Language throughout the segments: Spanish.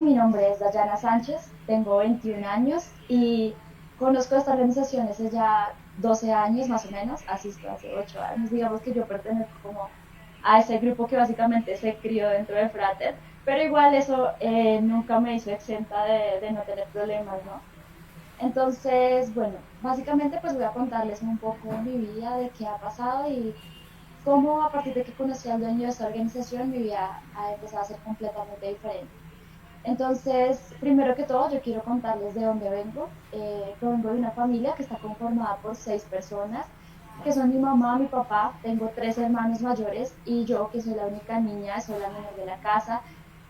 Mi nombre es Dayana Sánchez, tengo 21 años y conozco esta organización hace ya 12 años más o menos, asisto hace 8 años. Digamos que yo pertenezco como a ese grupo que básicamente se crió dentro de Frater, pero igual eso nunca me hizo exenta de no tener problemas, ¿no? Entonces, bueno, básicamente pues voy a contarles un poco mi vida, de qué ha pasado y cómo a partir de que conocí al dueño de esta organización mi vida ha empezado a ser completamente diferente. Entonces, primero que todo, yo quiero contarles de dónde vengo. Provengo de una familia que está conformada por 6 personas, que son mi mamá, mi papá, tengo 3 hermanos mayores y yo, que soy la única niña, soy la menor de la casa.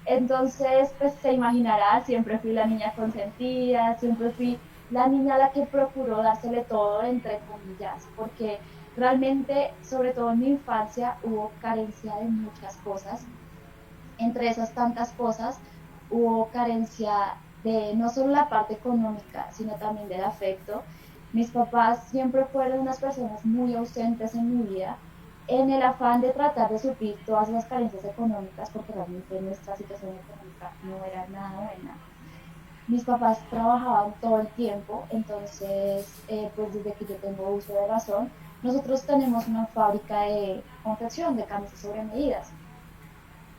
Entonces, pues se imaginará, siempre fui la niña consentida, siempre fui la niña a la que procuró dársele todo, entre comillas, porque realmente, sobre todo en mi infancia, hubo carencia de muchas cosas. Entre esas tantas cosas, hubo carencia de no solo la parte económica, sino también del afecto. Mis papás siempre fueron unas personas muy ausentes en mi vida, en el afán de tratar de suplir todas las carencias económicas, porque realmente nuestra situación económica no era nada buena. Mis papás trabajaban todo el tiempo, entonces, pues desde que yo tengo uso de razón, nosotros tenemos una fábrica de confección de camisas sobre medidas.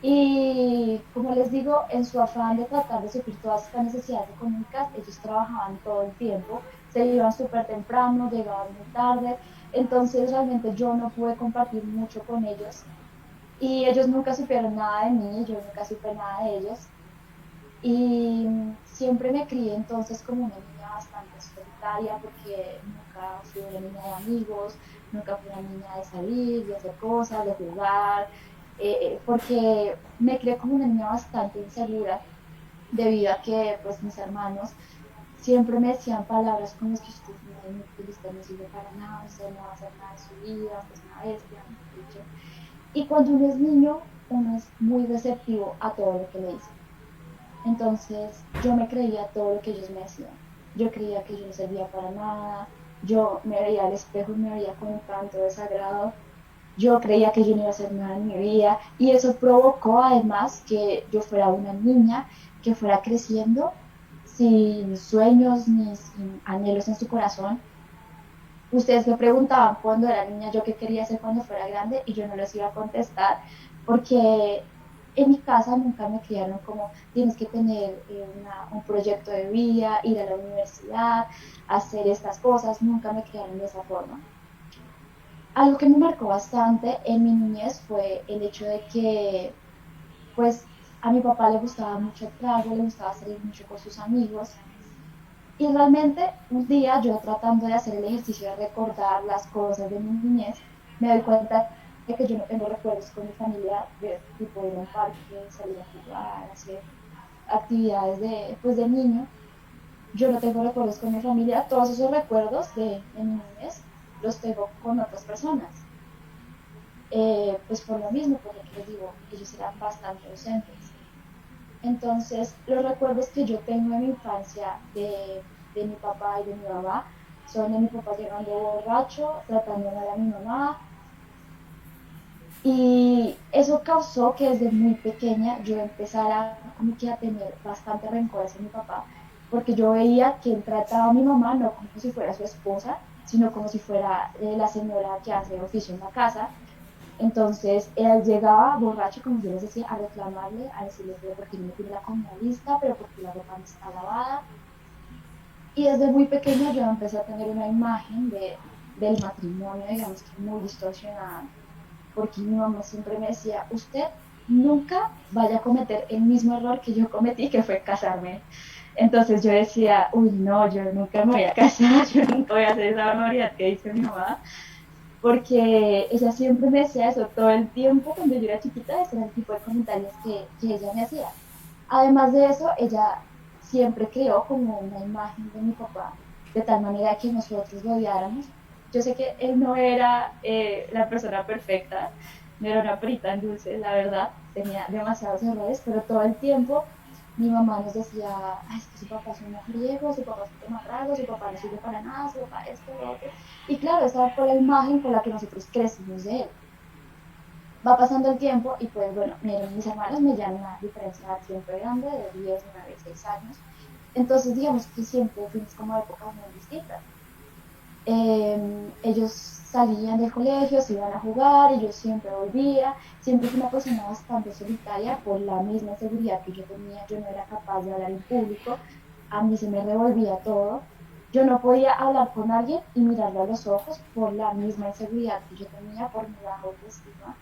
Y como les digo, en su afán de tratar de suplir todas estas necesidades económicas, ellos trabajaban todo el tiempo, se iban súper temprano, llegaban muy tarde, entonces realmente yo no pude compartir mucho con ellos y ellos nunca supieron nada de mí, yo nunca supe nada de ellos y siempre me crié entonces como una niña bastante solitaria porque nunca fui una niña de amigos, nunca fui una niña de salir, de hacer cosas, de jugar, porque me crié como una niña bastante insegura debido a que pues mis hermanos siempre me decían palabras como es que usted es muy inútil, usted no sirve para nada, usted no va a hacer nada en su vida, usted es una bestia, mejor dicho. Y cuando uno es niño, uno es muy receptivo a todo lo que le dicen. Entonces yo me creía todo lo que ellos me decían. Yo creía que yo no servía para nada. Yo me veía al espejo y me veía con tanto desagrado. Yo creía que yo no iba a hacer nada en mi vida. Y eso provocó además que yo fuera una niña que fuera creciendo sin sueños ni sin anhelos en su corazón. Ustedes me preguntaban cuando era niña yo qué quería hacer cuando fuera grande y yo no les iba a contestar porque en mi casa nunca me criaron como tienes que tener un proyecto de vida, ir a la universidad, hacer estas cosas, nunca me criaron de esa forma. Algo que me marcó bastante en mi niñez fue el hecho de que pues a mi papá le gustaba mucho el trago, le gustaba salir mucho con sus amigos y realmente un día yo tratando de hacer el ejercicio de recordar las cosas de mi niñez, me doy cuenta de que yo no tengo recuerdos con mi familia de tipo ir a un parque, salir a jugar, hacer actividades pues, de niño. Yo no tengo recuerdos con mi familia, todos esos recuerdos de mi niñez los tengo con otras personas. Pues por lo mismo, por lo que les digo, ellos eran bastante ausentes. Entonces, los recuerdos que yo tengo de mi infancia de mi papá y de mi mamá son de mi papá llegando borracho, tratando mal a mi mamá. Y eso causó que desde muy pequeña yo empezara como que a tener bastante rencor hacia mi papá, porque yo veía que él trataba a mi mamá no como si fuera su esposa, sino como si fuera la señora que hace oficio en la casa. Entonces él llegaba borracho, como yo les decía, a reclamarle, a decirle, pero ¿por qué no me tiene la comida lista? ¿Pero por qué la ropa no está lavada? Y desde muy pequeña yo empecé a tener una imagen del matrimonio, digamos que muy distorsionada, porque mi mamá siempre me decía, usted nunca vaya a cometer el mismo error que yo cometí, que fue casarme. Entonces yo decía, uy, no, yo nunca me voy a casar, yo nunca voy a hacer esa barbaridad que dice mi mamá, porque ella siempre me decía eso todo el tiempo cuando yo era chiquita, ese era el tipo de comentarios que ella me hacía. Además de eso, ella siempre creó como una imagen de mi papá, de tal manera que nosotros lo odiáramos. Yo sé que él no era la persona perfecta, no era una perita en dulce, la verdad, tenía demasiados errores, pero todo el tiempo mi mamá nos decía, ay, es que su papá es un mujeriego, su papá es un tomatrago, su papá no sirve para nada, su papá esto, lo otro. Y claro, esa fue la imagen con la que nosotros crecimos de él. Va pasando el tiempo y pues bueno, mis hermanos me llevan una diferencia siempre grande de 10, 9, 6 años. Entonces digamos que siempre fuimos como a épocas muy distintas. Ellos salían del colegio, se iban a jugar y yo siempre volvía. Siempre fui una persona bastante solitaria por la misma inseguridad que yo tenía. Yo no era capaz de hablar en público, a mí se me revolvía todo. Yo no podía hablar con alguien y mirarlo a los ojos por la misma inseguridad que yo tenía, por mi baja autoestima.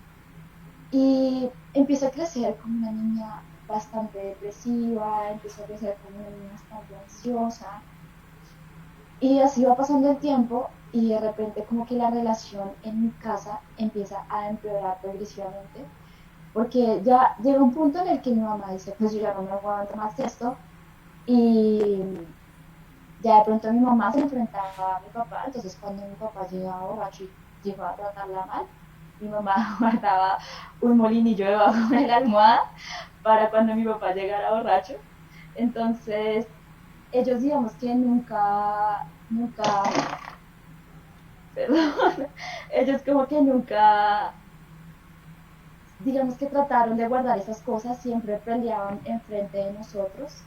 Y empiezo a crecer como una niña bastante depresiva, empiezo a crecer como una niña bastante ansiosa. Y así va pasando el tiempo y de repente como que la relación en mi casa empieza a empeorar progresivamente, porque ya llega un punto en el que mi mamá dice, pues yo ya no me aguanto más esto, y ya de pronto mi mamá se enfrentaba a mi papá, entonces cuando mi papá llegaba borracho y llegó a tratarla mal, mi mamá guardaba un molinillo debajo de la almohada para cuando mi papá llegara borracho. Entonces, ellos digamos que nunca, perdón, ellos como que nunca, digamos que trataron de guardar esas cosas, siempre peleaban enfrente de nosotros,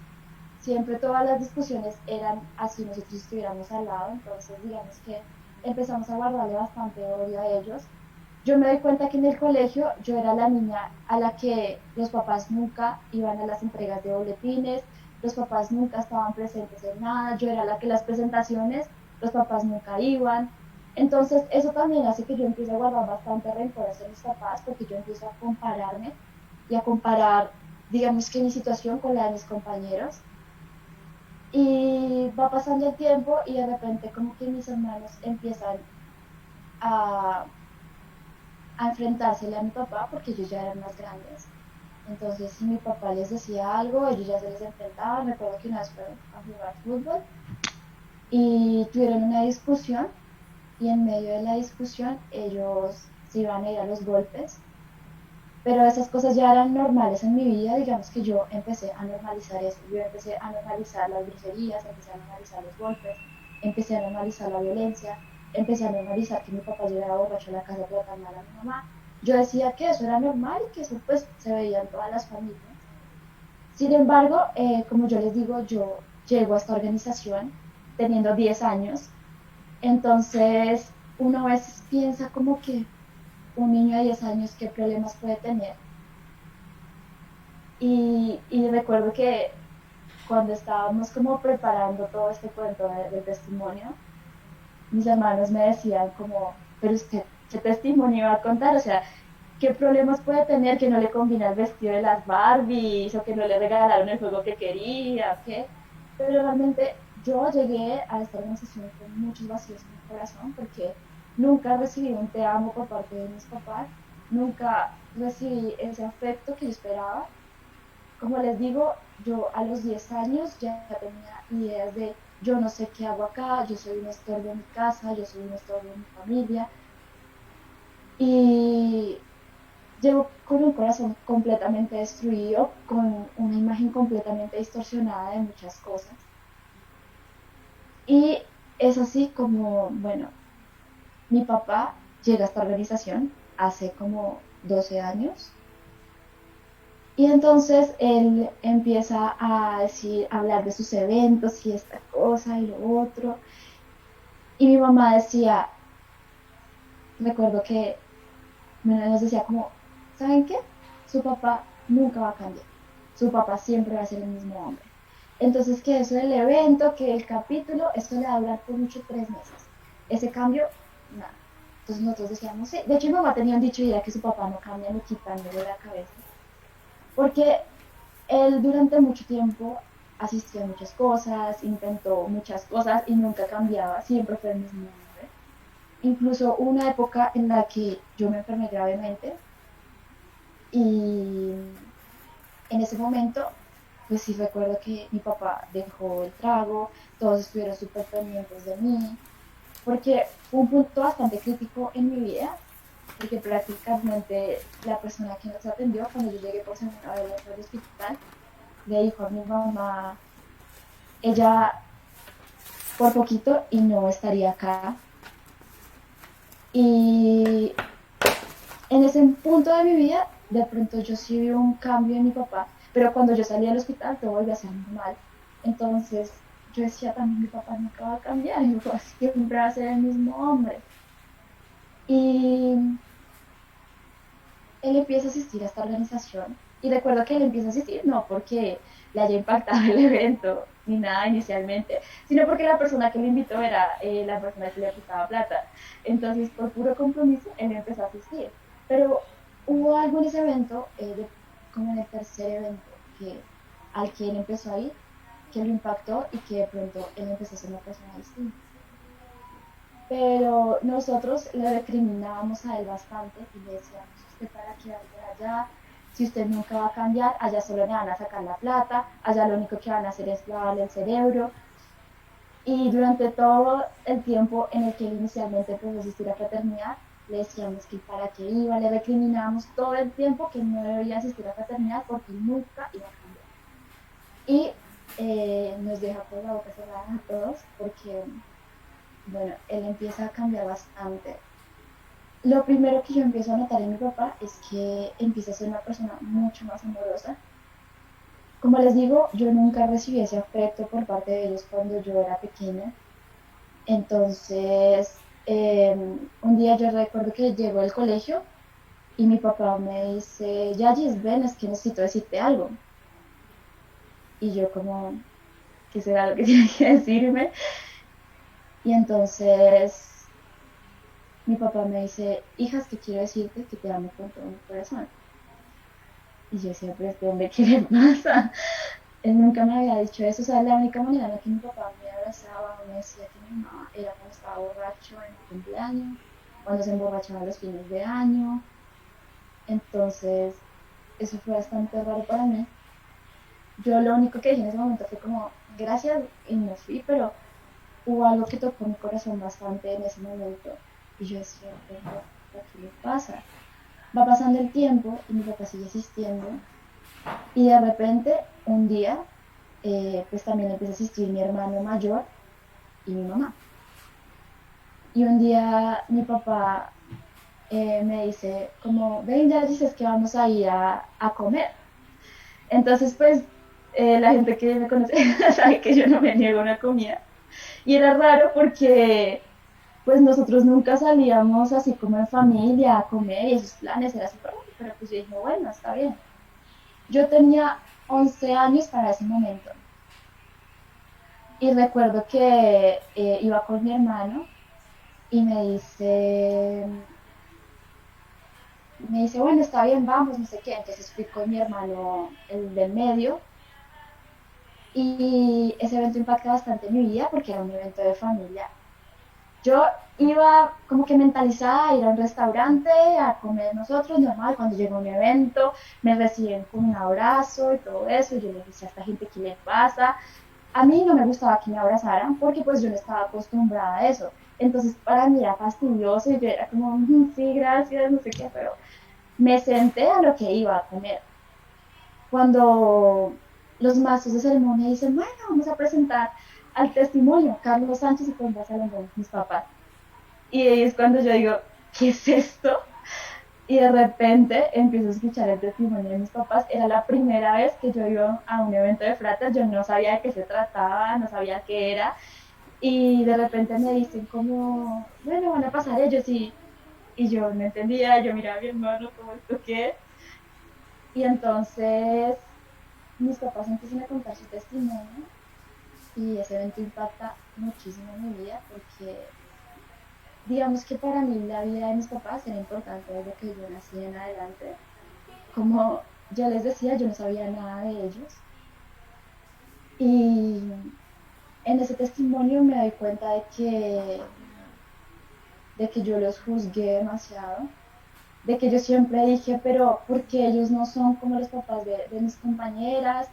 siempre todas las discusiones eran así nosotros estuviéramos al lado, entonces digamos que empezamos a guardarle bastante odio a ellos. Yo me doy cuenta que en el colegio yo era la niña a la que los papás nunca iban a las entregas de boletines, los papás nunca estaban presentes en nada, yo era la que las presentaciones, los papás nunca iban. Entonces eso también hace que yo empiece a guardar bastante rencor hacia mis papás porque yo empiezo a compararme y a comparar, digamos que mi situación con la de mis compañeros. Y va pasando el tiempo y de repente como que mis hermanos empiezan a enfrentársele a mi papá porque ellos ya eran más grandes. Entonces, si mi papá les decía algo, ellos ya se les enfrentaban. Recuerdo que una vez fueron a jugar fútbol y tuvieron una discusión y en medio de la discusión ellos se iban a ir a los golpes. Pero esas cosas ya eran normales en mi vida, digamos que yo empecé a normalizar eso, yo empecé a normalizar las groserías, empecé a normalizar los golpes, empecé a normalizar la violencia, empecé a normalizar que mi papá llegara borracho a la casa a tratar mal a mi mamá. Yo decía que eso era normal y que eso pues se veía en todas las familias. Sin embargo, como yo les digo, yo llego a esta organización teniendo 10 años, entonces uno a veces piensa como que un niño de 10 años qué problemas puede tener. Y recuerdo que cuando estábamos como preparando todo este cuento del testimonio, mis hermanos me decían como, pero usted, ¿qué testimonio va a contar? O sea, ¿qué problemas puede tener que no le combina el vestido de las Barbies o que no le regalaron el juego que quería? ¿O qué? Pero realmente yo llegué a esta organización con muchos vacíos en mi corazón porque nunca recibí un te amo por parte de mis papás, nunca recibí ese afecto que yo esperaba. Como les digo, yo a los 10 años ya tenía ideas de yo no sé qué hago acá, yo soy un estorbo en mi casa, yo soy un estorbo en mi familia. Y llevo con un corazón completamente destruido, con una imagen completamente distorsionada de muchas cosas. Y es así como, bueno, mi papá llega a esta organización hace como 12 años. Y entonces él empieza a decir, a hablar de sus eventos y esta cosa y lo otro. Y mi mamá decía, recuerdo que nos decía como, ¿saben qué? Su papá nunca va a cambiar. Su papá siempre va a ser el mismo hombre. Entonces, que eso del evento, que el capítulo, esto le va a durar por mucho 3 meses. Ese cambio, nada. Entonces nosotros decíamos, sí. De hecho, mi mamá tenía un dicho y era que su papá no cambia ni quitándole la cabeza. Porque él durante mucho tiempo asistió a muchas cosas, intentó muchas cosas y nunca cambiaba, siempre fue el mismo hombre. Incluso hubo una época en la que yo me enfermé gravemente y en ese momento, pues sí recuerdo que mi papá dejó el trago, todos estuvieron súper pendientes de mí, porque fue un punto bastante crítico en mi vida, porque prácticamente la persona que nos atendió cuando yo llegué por segunda vez al hospital le dijo a mi mamá, ella por poquito y no estaría acá. Y En ese punto de mi vida, de pronto yo sí vi un cambio en mi papá, pero cuando yo salí del hospital todo volvió a ser normal. Entonces yo decía también, mi papá nunca va a cambiar, mi papá siempre va a ser el mismo hombre. Y él empieza a asistir a esta organización y recuerdo que él empieza a asistir no porque le haya impactado el evento ni nada inicialmente, sino porque la persona que lo invitó era la persona que le aplicaba plata. Entonces, por puro compromiso, él empezó a asistir. Pero hubo algo en ese evento, como en el tercer evento, al que él empezó a ir, que lo impactó y que de pronto él empezó a ser una persona distinta. Pero nosotros le recriminábamos a él bastante y le decíamos, ¿usted para qué va a ir allá? Si usted nunca va a cambiar, allá solo le van a sacar la plata, allá lo único que van a hacer es lavarle el cerebro. Y durante todo el tiempo en el que él inicialmente empezó a asistir a fraternidad, le decíamos que para qué iba, le recriminábamos todo el tiempo que no debía asistir a fraternidad porque nunca iba a cambiar. Y nos deja por la boca cerrada a todos porque, bueno, él empieza a cambiar bastante. Lo primero que yo empiezo a notar en mi papá es que empieza a ser una persona mucho más amorosa. Como les digo, yo nunca recibí ese afecto por parte de ellos cuando yo era pequeña. Entonces, un día yo recuerdo que llego al colegio y mi papá me dice, Yayis, ven, es que necesito decirte algo. Y yo como, ¿qué será lo que tiene que decirme? Y entonces mi papá me dice, hijas, que quiero decirte que te amo con todo mi corazón. Y yo decía, pero este hombre, ¿qué le pasa? Él nunca me había dicho eso. O sea, la única manera en la que mi papá me abrazaba o me decía que mi mamá era cuando estaba borracho en mi cumpleaños, cuando se emborrachaba los fines de año. Entonces, eso fue bastante raro para mí. Yo lo único que dije en ese momento fue como, gracias, y me fui, pero hubo algo que tocó mi corazón bastante en ese momento. Y yo decía, pero ¿qué le pasa? Va pasando el tiempo y mi papá sigue asistiendo. Y de repente, un día, pues también empieza a asistir mi hermano mayor y mi mamá. Y un día mi papá me dice, como, ven, ya dices que vamos a ir a comer. Entonces, pues, la gente que me conoce sabe que yo no me niego a una comida. Y era raro porque, pues, nosotros nunca salíamos así como en familia a comer y esos planes era súper raro. Pero pues yo dije, bueno, está bien. Yo tenía 11 años para ese momento. Y recuerdo que iba con mi hermano y me dice, bueno, está bien, vamos, no sé qué. Entonces fui con mi hermano, el del medio, y ese evento impacta bastante mi vida porque era un evento de familia. Yo iba como que mentalizada a ir a un restaurante, a comer nosotros, normal, cuando llegó un evento, me reciben con un abrazo y todo eso, y yo le decía a esta gente qué le pasa. A mí no me gustaba que me abrazaran porque pues yo no estaba acostumbrada a eso. Entonces para mí era fastidioso y yo era como, sí, gracias, no sé qué, pero me senté a lo que iba a comer. Cuando los maestros de ceremonia dicen, bueno, vamos a presentar al testimonio, Carlos Sánchez y Juan Salomón, mis papás. Y ahí es cuando yo digo, ¿qué es esto? Y de repente empiezo a escuchar el testimonio de mis papás. Era la primera vez que yo iba a un evento de fratas, yo no sabía de qué se trataba, no sabía qué era. Y de repente me dicen como, bueno, van a pasar ellos y yo no entendía, yo miraba a mi hermano como esto qué. Y entonces mis papás empiezan a contar su testimonio y ese evento impacta muchísimo en mi vida porque digamos que para mí la vida de mis papás era importante desde que yo nací en adelante. Como ya les decía, yo no sabía nada de ellos. Y en ese testimonio me doy cuenta de que yo los juzgué demasiado, de que yo siempre dije, pero ¿por qué ellos no son como los papás de mis compañeras,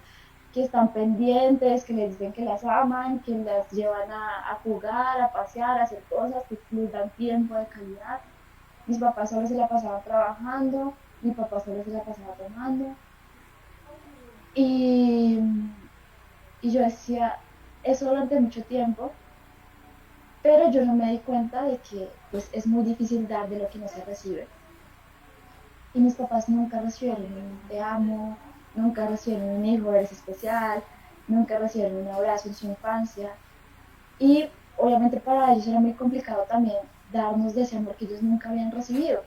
que están pendientes, que les dicen que las aman, que las llevan a jugar, a pasear, a hacer cosas, que les dan tiempo de calidad? Mis papás solo se la pasaban trabajando, mi papá solo se la pasaba tomando. Y, y yo decía eso durante mucho tiempo, pero yo no me di cuenta de que pues, es muy difícil dar de lo que no se recibe. y mis papás nunca recibieron un te amo, nunca recibieron un hijo, eres especial, nunca recibieron un abrazo en su infancia. Y obviamente para ellos era muy complicado también darnos de ese amor que ellos nunca habían recibido.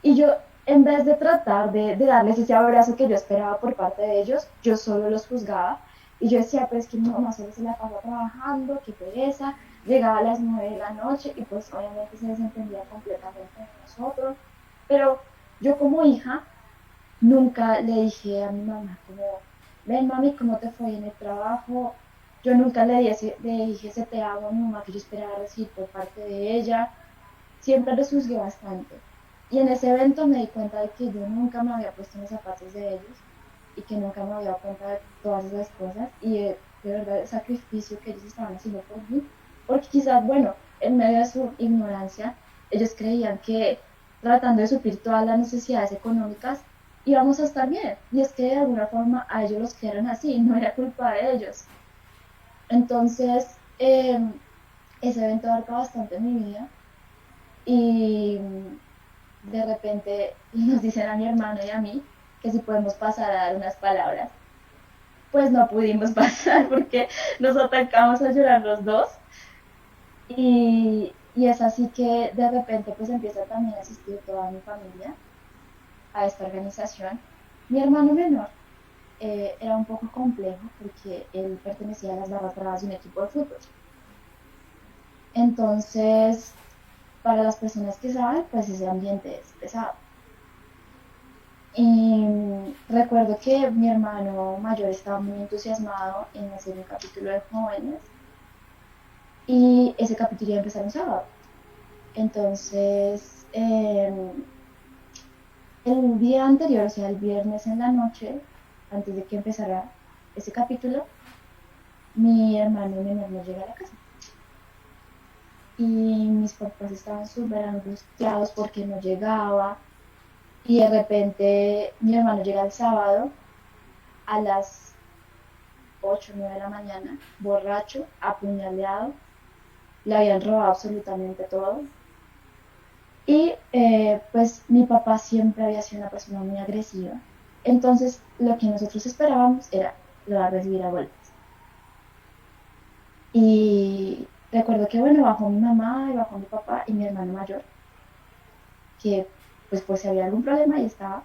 Y yo, en vez de tratar de darles ese abrazo que yo esperaba por parte de ellos, yo solo los juzgaba. Y yo decía, pues que mi mamá solo se la pasa trabajando, qué pereza, llegaba a las 9 de la noche y pues obviamente se desentendía completamente de nosotros. Pero yo como hija nunca le dije a mi mamá como, ven mami, ¿cómo te fue en el trabajo? Yo nunca le dije ese te amo a mi mamá que yo esperaba recibir por parte de ella. Siempre los juzgué bastante. Y en ese evento me di cuenta de que yo nunca me había puesto en los zapatos de ellos y que nunca me había dado cuenta de todas esas cosas y de verdad el sacrificio que ellos estaban haciendo por mí. Porque quizás, bueno, en medio de su ignorancia, ellos creían que tratando de suplir todas las necesidades económicas íbamos a estar bien. Y es que de alguna forma a ellos los crearon así, no era culpa de ellos. Entonces, ese evento marcó bastante mi vida y de repente nos dicen a mi hermano y a mí que si podemos pasar a dar unas palabras. Pues no pudimos pasar porque nos atacamos a llorar los dos y es así que de repente pues empieza también a asistir toda mi familia a esta organización. Mi hermano menor era un poco complejo porque él pertenecía a las barras bravas de un equipo de fútbol. Entonces, para las personas que saben, pues ese ambiente es pesado. Y recuerdo que mi hermano mayor estaba muy entusiasmado en hacer un capítulo de jóvenes y ese capítulo iba a empezar un sábado. Entonces, el día anterior, o sea, el viernes en la noche, antes de que empezara ese capítulo, mi hermano menor no llega a la casa. Y mis papás estaban súper angustiados porque no llegaba. Y de repente mi hermano llega el sábado a las 8 o 9 de la mañana, borracho, apuñaleado, le habían robado absolutamente todo. Y pues mi papá siempre había sido una persona muy agresiva. Entonces lo que nosotros esperábamos era lo va a recibir a golpes. Y recuerdo que bueno, bajó mi mamá y bajó mi papá y mi hermano mayor, que pues por si había algún problema y estaba.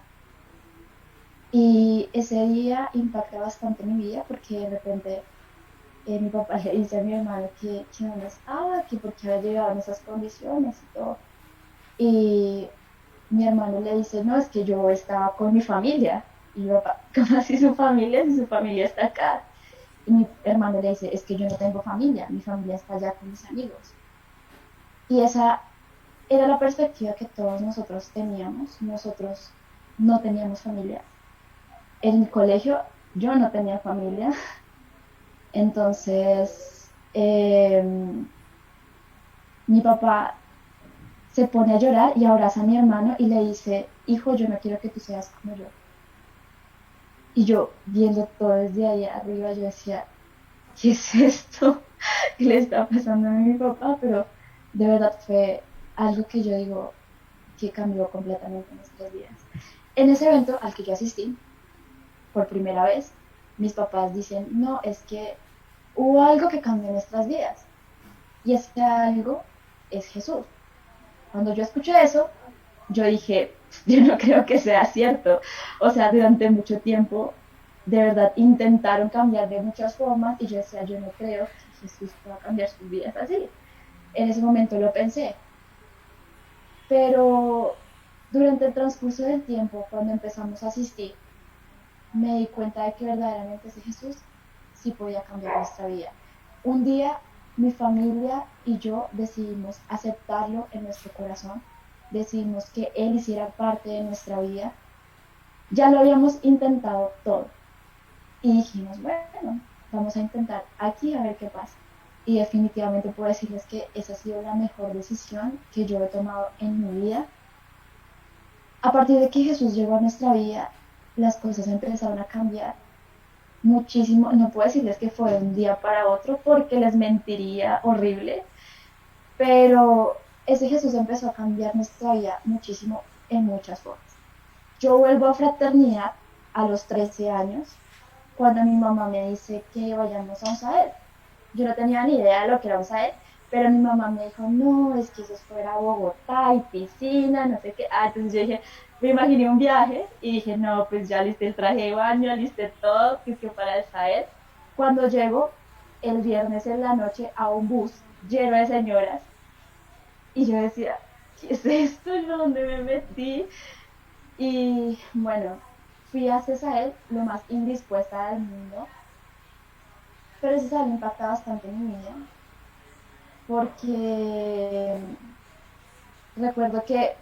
Y ese día impacta bastante mi vida porque de repente mi papá le dice a mi hermano que dónde estaba, que por qué había llegado en esas condiciones y todo. Y mi hermano le dice, no, es que yo estaba con mi familia. Y yo, papá, ¿cómo así su familia si su familia está acá? Y mi hermano le dice, es que yo no tengo familia, mi familia está allá con mis amigos. Y esa era la perspectiva que todos nosotros teníamos. Nosotros no teníamos familia. En el colegio yo no tenía familia. Entonces, mi papá se pone a llorar y abraza a mi hermano y le dice, hijo, yo no quiero que tú seas como yo. Y yo, viendo todo desde ahí arriba, yo decía, ¿qué es esto? ¿Qué le está pasando a mi papá? Pero de verdad fue algo que yo digo que cambió completamente nuestras vidas. En ese evento al que yo asistí, por primera vez, mis papás dicen, no, es que hubo algo que cambió nuestras vidas. Y ese algo es Jesús. Cuando yo escuché eso, yo dije, yo no creo que sea cierto. O sea, durante mucho tiempo, de verdad, intentaron cambiar de muchas formas y yo decía, yo no creo que Jesús pueda cambiar sus vidas así. En ese momento lo pensé. Pero durante el transcurso del tiempo, cuando empezamos a asistir, me di cuenta de que verdaderamente ese Jesús sí podía cambiar nuestra vida. Un día mi familia y yo decidimos aceptarlo en nuestro corazón, decidimos que Él hiciera parte de nuestra vida. Ya lo habíamos intentado todo y dijimos, bueno, vamos a intentar aquí a ver qué pasa. Y definitivamente puedo decirles que esa ha sido la mejor decisión que yo he tomado en mi vida. A partir de que Jesús llegó a nuestra vida, las cosas empezaron a cambiar muchísimo. No puedo decirles que fue de un día para otro porque les mentiría horrible, pero ese Jesús empezó a cambiar nuestra vida muchísimo en muchas formas. Yo vuelvo a fraternidad a los 13 años, cuando mi mamá me dice que vayamos a un Saer. Yo no tenía ni idea de lo que era un Saer, pero mi mamá me dijo, no, es que eso es fuera Bogotá y piscina, no sé qué. Entonces yo dije, me imaginé un viaje y dije, no, pues ya listé el traje de baño, listé todo, que es que para el Saer. Cuando llego el viernes en la noche a un bus lleno de señoras y yo decía, ¿qué es esto? ¿Yo dónde me metí? Y bueno, fui a Cesael lo más indispuesta del mundo, pero Cesael impacta bastante en mi vida porque recuerdo que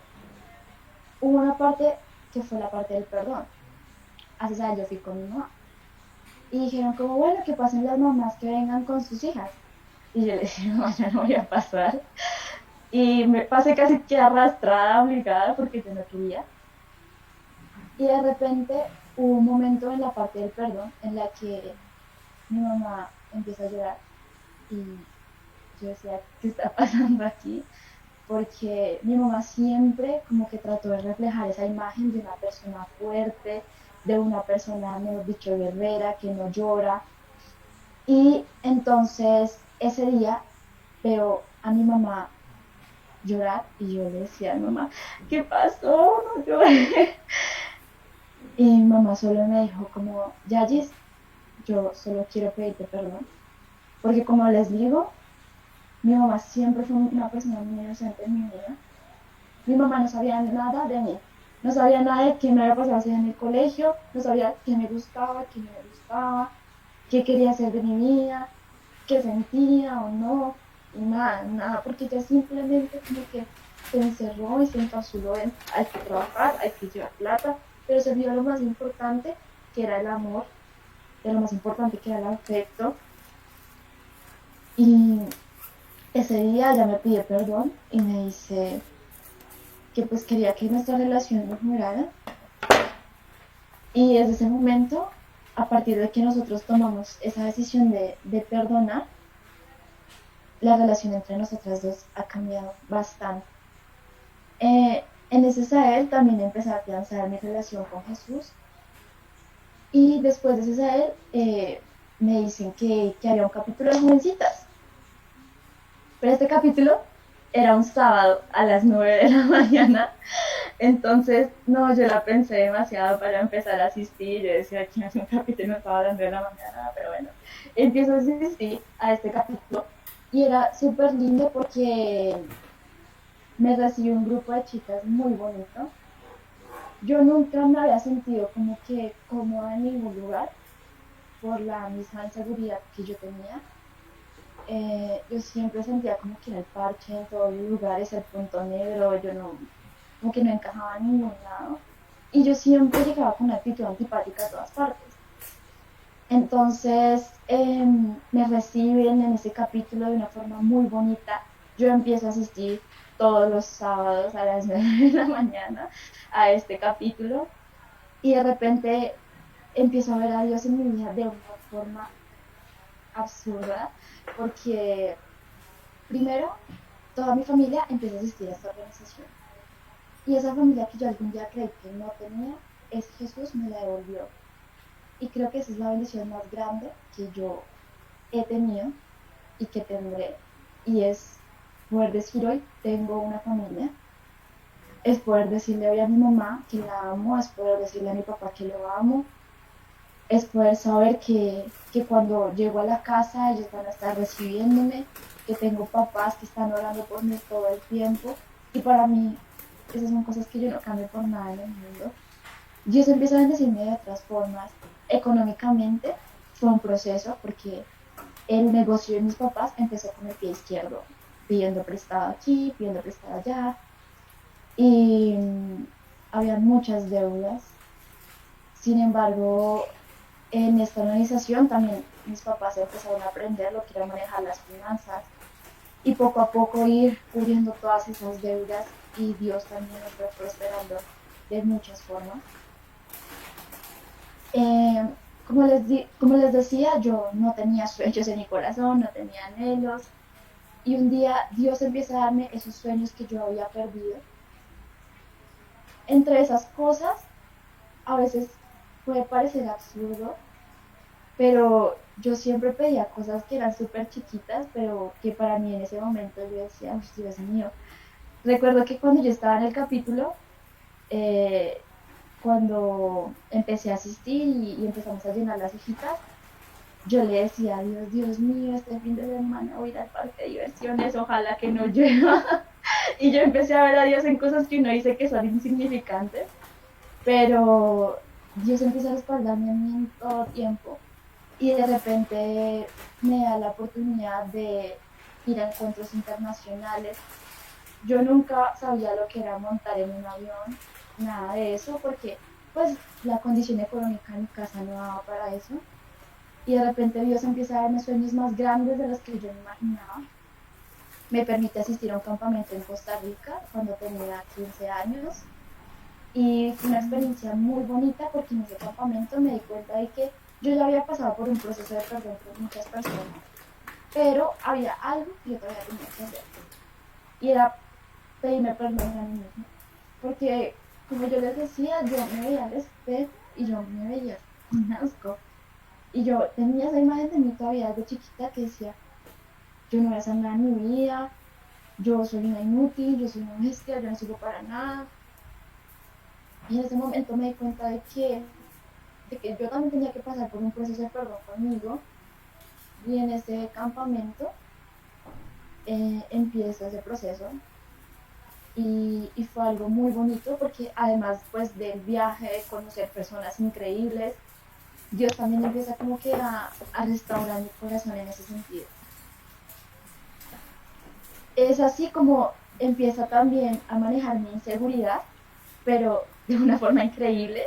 hubo una parte que fue la parte del perdón. A Cesael yo fui con mi mamá y dijeron como, bueno, que pasen las mamás que vengan con sus hijas. Y yo le dije, no, yo no voy a pasar. Y me pasé casi que arrastrada, obligada, porque yo no quería. Y de repente hubo un momento en la parte del perdón en la que mi mamá empieza a llorar y yo decía, ¿qué está pasando aquí? Porque mi mamá siempre como que trató de reflejar esa imagen de una persona fuerte, de una persona, mejor dicho, guerrera, que no llora. Y entonces ese día veo a mi mamá llorar y yo le decía a mi mamá, ¿qué pasó? No lloré. Y mi mamá solo me dijo como, Yayis, yo solo quiero pedirte perdón. Porque como les digo, mi mamá siempre fue una persona muy inocente en mi vida. Mi mamá no sabía nada de mí. No sabía nada de qué me había pasado así en el colegio. No sabía qué me gustaba, qué no me gustaba, qué quería hacer de mi vida, qué sentía o no. Y nada, nada. Porque ella simplemente como que se encerró y se encapsuló en hay que trabajar, hay que llevar plata. Pero se olvidó lo más importante, que era el amor, de lo más importante que era el afecto. Y ese día ella me pidió perdón y me dice que pues quería que nuestra relación mejorara. Y desde ese momento, a partir de que nosotros tomamos esa decisión de perdonar, la relación entre nosotras dos ha cambiado bastante. En ese Sael también empecé a afianzar mi relación con Jesús. Y después de ese Sael, me dicen que había un capítulo de jovencitas. Pero este capítulo era un sábado a las 9 de la mañana. Entonces, no, yo la pensé demasiado para empezar a asistir. Yo decía que es un capítulo, no estaba hablando de la mañana, pero bueno, empiezo a asistir a este capítulo y era súper lindo porque me recibió un grupo de chicas muy bonito. Yo nunca me había sentido como que cómoda en ningún lugar por la misma inseguridad que yo tenía. Yo siempre sentía como que era el parche en todos los lugares, el punto negro, yo no, como que no encajaba en ningún lado. Y yo siempre llegaba con una actitud antipática a todas partes. Entonces me reciben en ese capítulo de una forma muy bonita. Yo empiezo a asistir todos los sábados a las 9 de la mañana a este capítulo y de repente empiezo a ver a Dios en mi vida de una forma absurda porque primero toda mi familia empieza a asistir a esta organización y esa familia que yo algún día creí que no tenía, es Jesús me la devolvió. Y creo que esa es la bendición más grande que yo he tenido y que tendré. Y es poder decir hoy, tengo una familia. Es poder decirle hoy a mi mamá que la amo, es poder decirle a mi papá que lo amo. Es poder saber que cuando llego a la casa ellos van a estar recibiéndome, que tengo papás que están orando por mí todo el tiempo. Y para mí, esas son cosas que yo no cambio por nada en el mundo. Dios empieza a bendecirme de otras formas. Económicamente fue un proceso porque el negocio de mis papás empezó con el pie izquierdo, pidiendo prestado aquí, pidiendo prestado allá. Y había muchas deudas. Sin embargo, en esta organización también mis papás empezaron a aprender lo que era manejar las finanzas y poco a poco ir cubriendo todas esas deudas y Dios también nos fue prosperando de muchas formas. Como les decía, yo no tenía sueños en mi corazón, no tenía anhelos. Y un día Dios empieza a darme esos sueños que yo había perdido. Entre esas cosas a veces puede parecer absurdo, pero yo siempre pedía cosas que eran súper chiquitas, pero que para mí en ese momento yo decía, "Uy, Dios mío". Recuerdo que cuando yo estaba en el capítulo, eh, cuando empecé a asistir y empezamos a llenar las hojitas, yo le decía a Dios, Dios mío, este fin de semana voy a ir al parque de diversiones, ojalá que no llueva. Y yo empecé a ver a Dios en cosas que uno dice que son insignificantes, pero Dios empieza a respaldarme a mí en todo tiempo y de repente me da la oportunidad de ir a encuentros internacionales. Yo nunca sabía lo que era montar en un avión, nada de eso, porque pues la condición económica en mi casa no daba para eso. Y de repente Dios empieza a darme sueños más grandes de los que yo me imaginaba. Me permite asistir a un campamento en Costa Rica cuando tenía 15 años y fue una experiencia muy bonita porque en ese campamento me di cuenta de que yo ya había pasado por un proceso de perdón por muchas personas, pero había algo que yo todavía tenía que hacer y era pedirme perdón a mí misma. Porque, como yo les decía, yo me veía al espejo y yo me veía con asco. Y yo tenía esa imagen de mí todavía de chiquita que decía, yo no voy a hacer nada en mi vida, yo soy una inútil, yo soy una bestia, yo no sirvo para nada. Y en ese momento me di cuenta de que yo también tenía que pasar por un proceso de perdón conmigo. Y en ese campamento empieza ese proceso y fue algo muy bonito porque además pues del viaje, de conocer personas increíbles, Dios también empieza como que a restaurar mi corazón en ese sentido. Es así como empieza también a manejar mi inseguridad, pero de una forma increíble.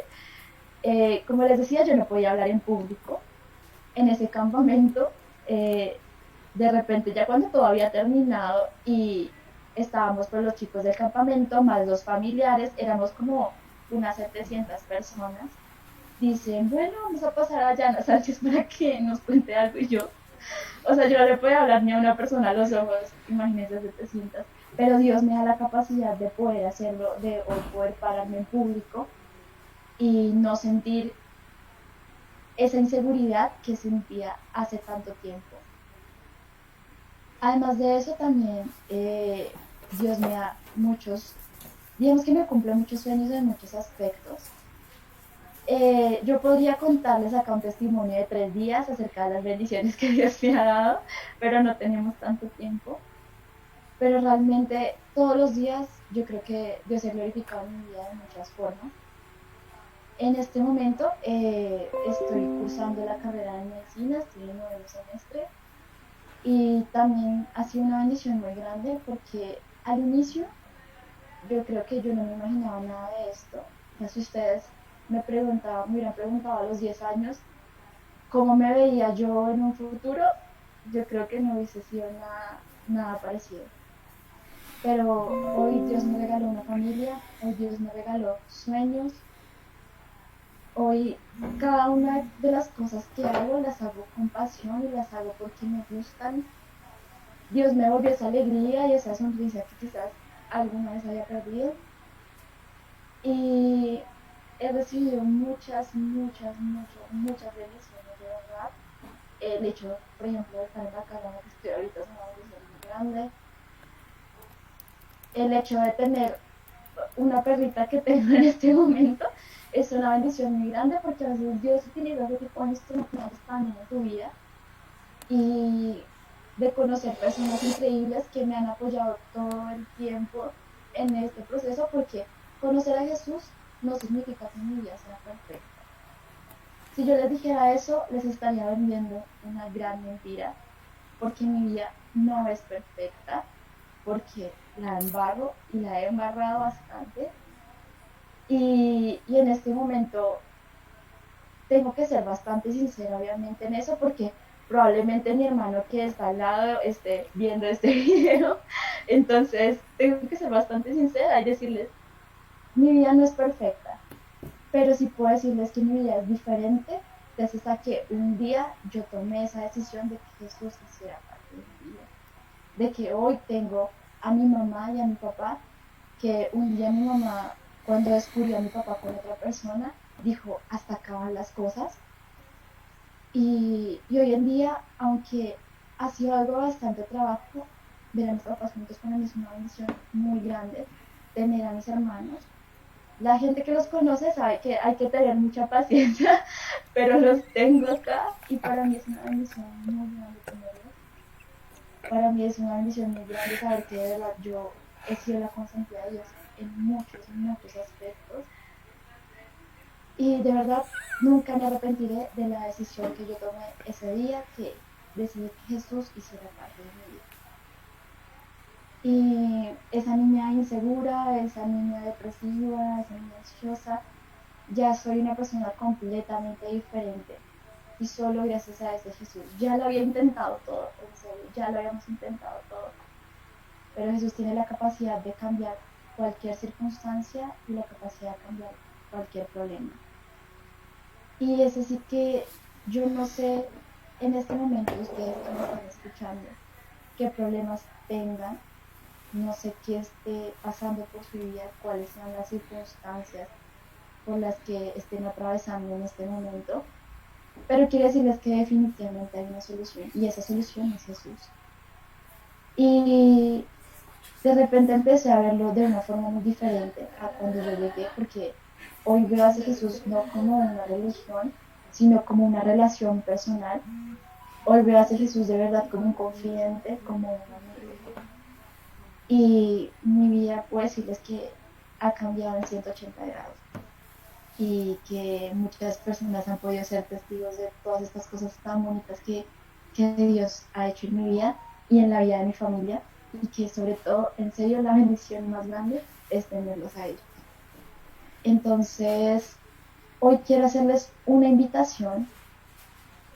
Como les decía, yo no podía hablar en público en ese campamento. eh, de repente, ya cuando todo había terminado y estábamos pues los chicos del campamento, más los familiares, éramos como unas 700 personas, dicen, bueno, vamos a pasar a Yana Sánchez para que nos cuente algo y yo. O sea, yo no le puedo hablar ni a una persona a los ojos, imagínense 700, pero Dios me da la capacidad de poder hacerlo, de hoy poder pararme en público y no sentir esa inseguridad que sentía hace tanto tiempo. Además de eso, también Dios me da muchos, digamos que me cumple muchos sueños en muchos aspectos. Yo podría contarles acá un testimonio de 3 días acerca de las bendiciones que Dios me ha dado, pero no tenemos tanto tiempo. Pero realmente todos los días yo creo que Dios se ha glorificado en mi vida de muchas formas. En este momento estoy cursando la carrera de medicina, estoy en el 9º semestre y también ha sido una bendición muy grande porque al inicio yo creo que yo no me imaginaba nada de esto. O sea, si ustedes me hubieran preguntado a los 10 años cómo me veía yo en un futuro, yo creo que no hubiese sido nada parecido. Pero hoy Dios me regaló una familia, hoy Dios me regaló sueños, hoy cada una de las cosas que hago las hago con pasión y las hago porque me gustan. Dios me volvió esa alegría y esa sonrisa que quizás alguna vez había perdido. Y he recibido muchas bendiciones, de verdad. El hecho, por ejemplo, de estar en la casa en la que estoy ahorita es una bendición muy grande. El hecho de tener una perrita que tengo en este momento es una bendición muy grande porque a veces Dios utiliza ese tipo de instrumentos también en tu vida y de conocer personas increíbles que me han apoyado todo el tiempo en este proceso porque conocer a Jesús no significa que mi vida sea perfecta. Si yo les dijera eso, les estaría vendiendo una gran mentira porque mi vida no es perfecta, porque la embarro y la he embarrado bastante. Y en este momento tengo que ser bastante sincera, obviamente, en eso, porque probablemente mi hermano que está al lado esté viendo este video. Entonces, tengo que ser bastante sincera y decirles, mi vida no es perfecta, pero sí puedo decirles que mi vida es diferente gracias a que un día yo tomé esa decisión de que Jesús hiciera parte de mi vida, de que hoy tengo a mi mamá y a mi papá, que un día mi mamá, cuando descubrió a mi papá con otra persona, dijo, hasta acaban las cosas. Y hoy en día, aunque ha sido algo bastante trabajo, ver a mis papás juntos para mí es una bendición muy grande, tener a mis hermanos. La gente que los conoce sabe que hay que tener mucha paciencia, pero los tengo acá y para mí es una bendición muy grande tenerlos. Para mí es una bendición muy grande saber que de verdad yo he sido la consentida de Dios en muchos aspectos. Y de verdad nunca me arrepentiré de la decisión que yo tomé ese día, que decidí que Jesús hiciera parte de mi vida. Y esa niña insegura, esa niña depresiva, esa niña ansiosa, ya soy una persona completamente diferente. Y solo gracias a ese Jesús. Ya lo había intentado todo, en serio, ya lo habíamos intentado todo. Pero Jesús tiene la capacidad de cambiar cualquier circunstancia y la capacidad de cambiar cualquier problema. Y es así que yo no sé en este momento ustedes que me están escuchando qué problemas tengan, no sé qué esté pasando por su vida, cuáles sean las circunstancias por las que estén atravesando en este momento, pero quiero decirles que definitivamente hay una solución y esa solución es Jesús. Y de repente empecé a verlo de una forma muy diferente a cuando yo llegué, porque hoy veo a ese Jesús no como una religión, sino como una relación personal. Hoy veo a ese Jesús de verdad como un confidente, como un amigo. Y mi vida, puedo decirles que ha cambiado en 180 grados y que muchas personas han podido ser testigos de todas estas cosas tan bonitas que Dios ha hecho en mi vida y en la vida de mi familia, y que sobre todo, en serio, la bendición más grande es tenerlos a ellos. Entonces, hoy quiero hacerles una invitación,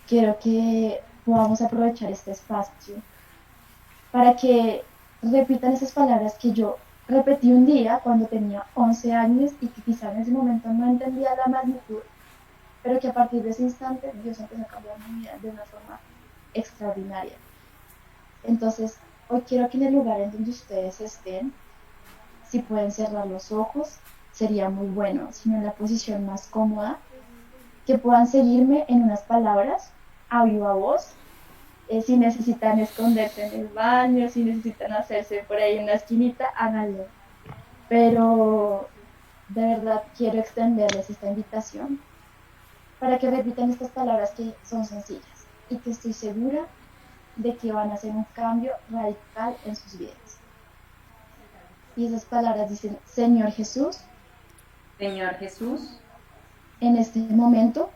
quiero que podamos aprovechar este espacio para que repitan esas palabras que yo repetí un día cuando tenía 11 años y que quizá en ese momento no entendía la magnitud, pero que a partir de ese instante Dios empezó a cambiar mi vida de una forma extraordinaria. Entonces, hoy quiero que en el lugar en donde ustedes estén, si pueden cerrar los ojos, sería muy bueno, sino en la posición más cómoda, que puedan seguirme en unas palabras a viva voz. Si necesitan esconderse en el baño, si necesitan hacerse por ahí en una esquinita, háganlo. Pero de verdad quiero extenderles esta invitación para que repitan estas palabras que son sencillas y que estoy segura de que van a hacer un cambio radical en sus vidas. Y esas palabras dicen: Señor Jesús, Señor Jesús, en este momento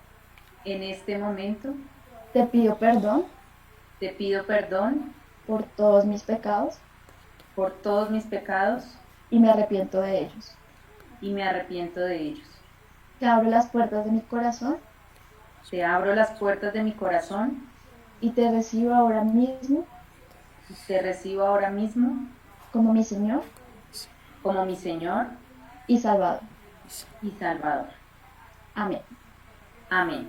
en este momento te pido perdón te pido perdón por todos mis pecados por todos mis pecados y me arrepiento de ellos. y me arrepiento de ellos. Te abro las puertas de mi corazón Te abro las puertas de mi corazón y te recibo ahora mismo y te recibo ahora mismo como mi Señor como mi Señor y Salvador. y Salvador. Amén. Amén.